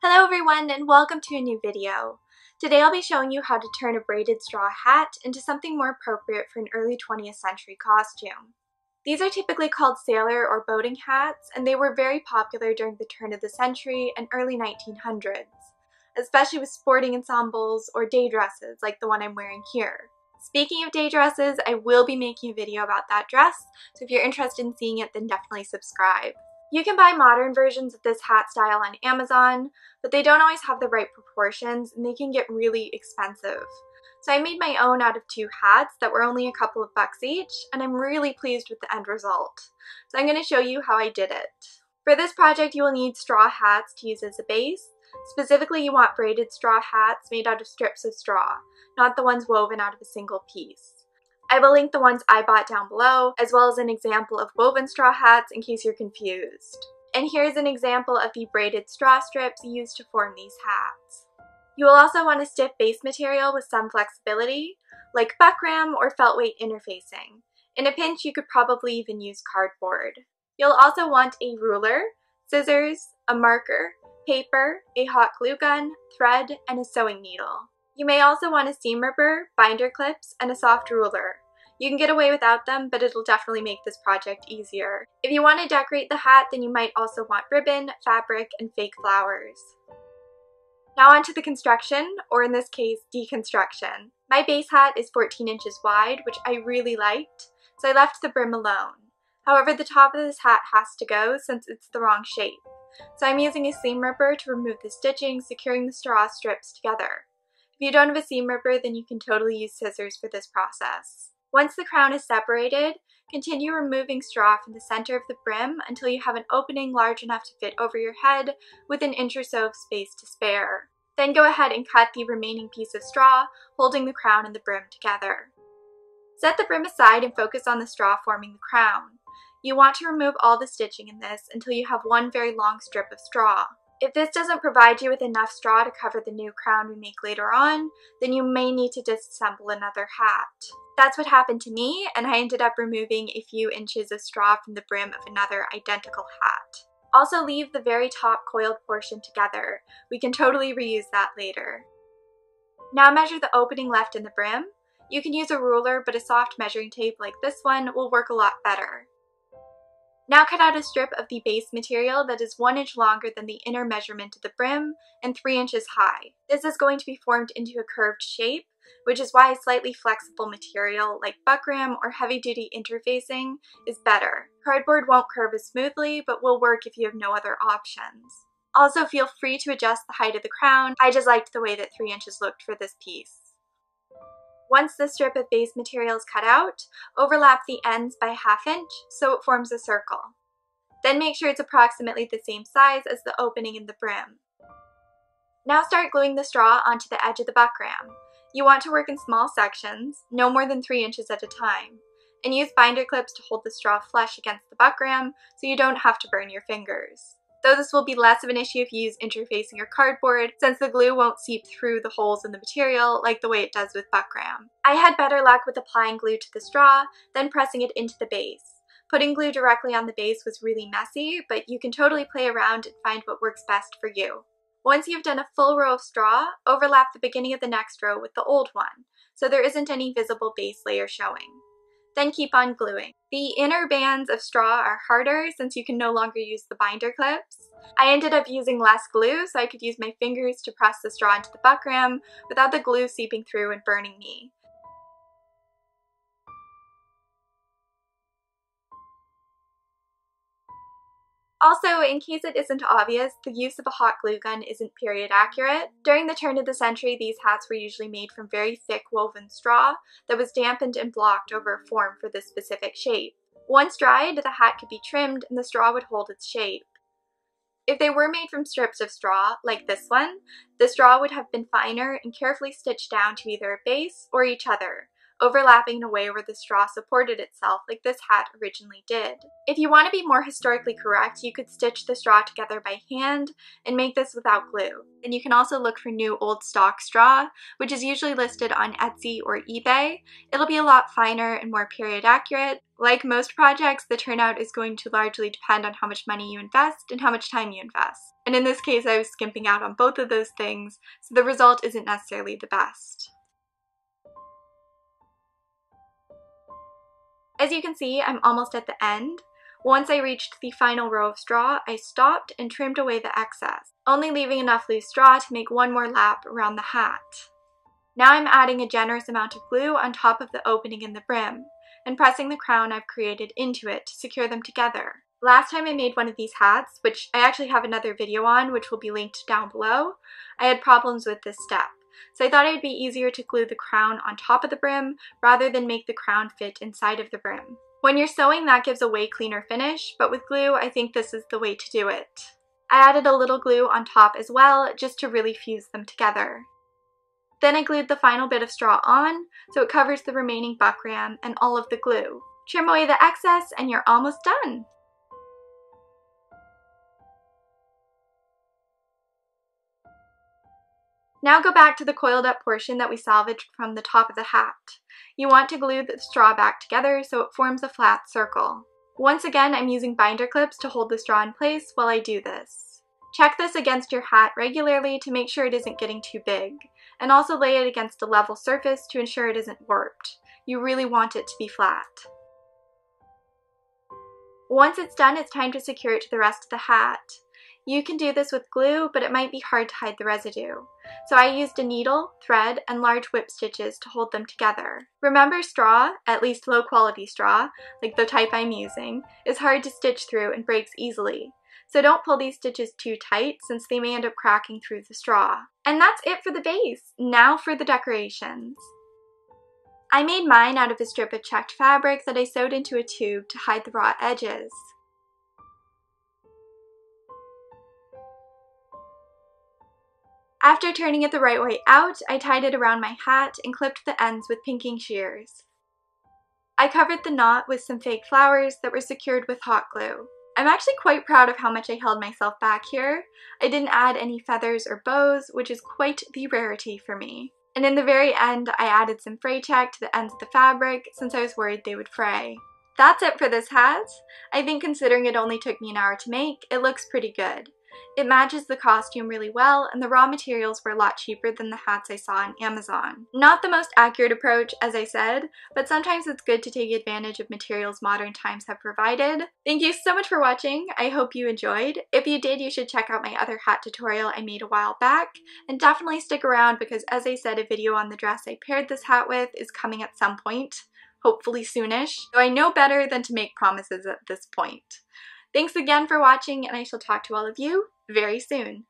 Hello everyone and welcome to a new video. Today I'll be showing you how to turn a braided straw hat into something more appropriate for an early 20th century costume. These are typically called sailor or boating hats, and they were very popular during the turn of the century and early 1900s, especially with sporting ensembles or day dresses like the one I'm wearing here. Speaking of day dresses, I will be making a video about that dress, so if you're interested in seeing it, then definitely subscribe. You can buy modern versions of this hat style on Amazon, but they don't always have the right proportions and they can get really expensive. So I made my own out of two hats that were only a couple of bucks each, and I'm really pleased with the end result. So I'm going to show you how I did it. For this project you will need straw hats to use as a base. Specifically, you want braided straw hats made out of strips of straw, not the ones woven out of a single piece. I will link the ones I bought down below, as well as an example of woven straw hats in case you're confused. And here's an example of the braided straw strips used to form these hats. You will also want a stiff base material with some flexibility, like buckram or felt weight interfacing. In a pinch, you could probably even use cardboard. You'll also want a ruler, scissors, a marker, paper, a hot glue gun, thread, and a sewing needle. You may also want a seam ripper, binder clips, and a soft ruler. You can get away without them, but it'll definitely make this project easier. If you want to decorate the hat, then you might also want ribbon, fabric, and fake flowers. Now onto the construction, or in this case, deconstruction. My base hat is 14 inches wide, which I really liked, so I left the brim alone. However, the top of this hat has to go since it's the wrong shape. So I'm using a seam ripper to remove the stitching, securing the straw strips together. If you don't have a seam ripper, then you can totally use scissors for this process. Once the crown is separated, continue removing straw from the center of the brim until you have an opening large enough to fit over your head with an inch or so of space to spare. Then go ahead and cut the remaining piece of straw, holding the crown and the brim together. Set the brim aside and focus on the straw forming the crown. You want to remove all the stitching in this until you have one very long strip of straw. If this doesn't provide you with enough straw to cover the new crown we make later on, then you may need to disassemble another hat. That's what happened to me, and I ended up removing a few inches of straw from the brim of another identical hat. Also leave the very top coiled portion together. We can totally reuse that later. Now measure the opening left in the brim. You can use a ruler, but a soft measuring tape like this one will work a lot better. Now cut out a strip of the base material that is 1 inch longer than the inner measurement of the brim and 3 inches high. This is going to be formed into a curved shape, which is why a slightly flexible material like buckram or heavy-duty interfacing is better. Cardboard won't curve as smoothly, but will work if you have no other options. Also, feel free to adjust the height of the crown. I just liked the way that 3 inches looked for this piece. Once the strip of base material is cut out, overlap the ends by 1/2 inch so it forms a circle. Then make sure it's approximately the same size as the opening in the brim. Now start gluing the straw onto the edge of the buckram. You want to work in small sections, no more than 3 inches at a time, and use binder clips to hold the straw flush against the buckram so you don't have to burn your fingers. Though this will be less of an issue if you use interfacing or cardboard, since the glue won't seep through the holes in the material like the way it does with buckram. I had better luck with applying glue to the straw, then pressing it into the base. Putting glue directly on the base was really messy, but you can totally play around and find what works best for you. Once you've done a full row of straw, overlap the beginning of the next row with the old one, so there isn't any visible base layer showing. Then keep on gluing. The inner bands of straw are harder since you can no longer use the binder clips. I ended up using less glue so I could use my fingers to press the straw into the buckram without the glue seeping through and burning me. Also, in case it isn't obvious, the use of a hot glue gun isn't period accurate. During the turn of the century, these hats were usually made from very thick woven straw that was dampened and blocked over a form for this specific shape. Once dried, the hat could be trimmed and the straw would hold its shape. If they were made from strips of straw, like this one, the straw would have been finer and carefully stitched down to either a base or each other, overlapping in a way where the straw supported itself like this hat originally did. If you want to be more historically correct, you could stitch the straw together by hand and make this without glue. And you can also look for new old stock straw, which is usually listed on Etsy or eBay. It'll be a lot finer and more period accurate. Like most projects, the turnout is going to largely depend on how much money you invest and how much time you invest. And in this case, I was skimping out on both of those things, so the result isn't necessarily the best. As you can see, I'm almost at the end. Once I reached the final row of straw, I stopped and trimmed away the excess, only leaving enough loose straw to make one more lap around the hat. Now I'm adding a generous amount of glue on top of the opening in the brim, and pressing the crown I've created into it to secure them together. Last time I made one of these hats, which I actually have another video on, which will be linked down below, I had problems with this step. So I thought it would be easier to glue the crown on top of the brim rather than make the crown fit inside of the brim. When you're sewing, that gives a way cleaner finish, but with glue, I think this is the way to do it. I added a little glue on top as well, just to really fuse them together. Then I glued the final bit of straw on, so it covers the remaining buckram and all of the glue. Trim away the excess and you're almost done! Now go back to the coiled up portion that we salvaged from the top of the hat. You want to glue the straw back together so it forms a flat circle. Once again, I'm using binder clips to hold the straw in place while I do this. Check this against your hat regularly to make sure it isn't getting too big, and also lay it against a level surface to ensure it isn't warped. You really want it to be flat. Once it's done, it's time to secure it to the rest of the hat. You can do this with glue, but it might be hard to hide the residue. So I used a needle, thread, and large whip stitches to hold them together. Remember, straw, at least low quality straw, like the type I'm using, is hard to stitch through and breaks easily. So don't pull these stitches too tight since they may end up cracking through the straw. And that's it for the base. Now for the decorations. I made mine out of a strip of checked fabric that I sewed into a tube to hide the raw edges. After turning it the right way out, I tied it around my hat and clipped the ends with pinking shears. I covered the knot with some fake flowers that were secured with hot glue. I'm actually quite proud of how much I held myself back here. I didn't add any feathers or bows, which is quite the rarity for me. And in the very end, I added some fray check to the ends of the fabric since I was worried they would fray. That's it for this hat. I think considering it only took me an hour to make, it looks pretty good. It matches the costume really well, and the raw materials were a lot cheaper than the hats I saw on Amazon. Not the most accurate approach, as I said, but sometimes it's good to take advantage of materials modern times have provided. Thank you so much for watching. I hope you enjoyed. If you did, you should check out my other hat tutorial I made a while back, and definitely stick around because, as I said, a video on the dress I paired this hat with is coming at some point, hopefully soonish, so I know better than to make promises at this point. Thanks again for watching, and I shall talk to all of you very soon.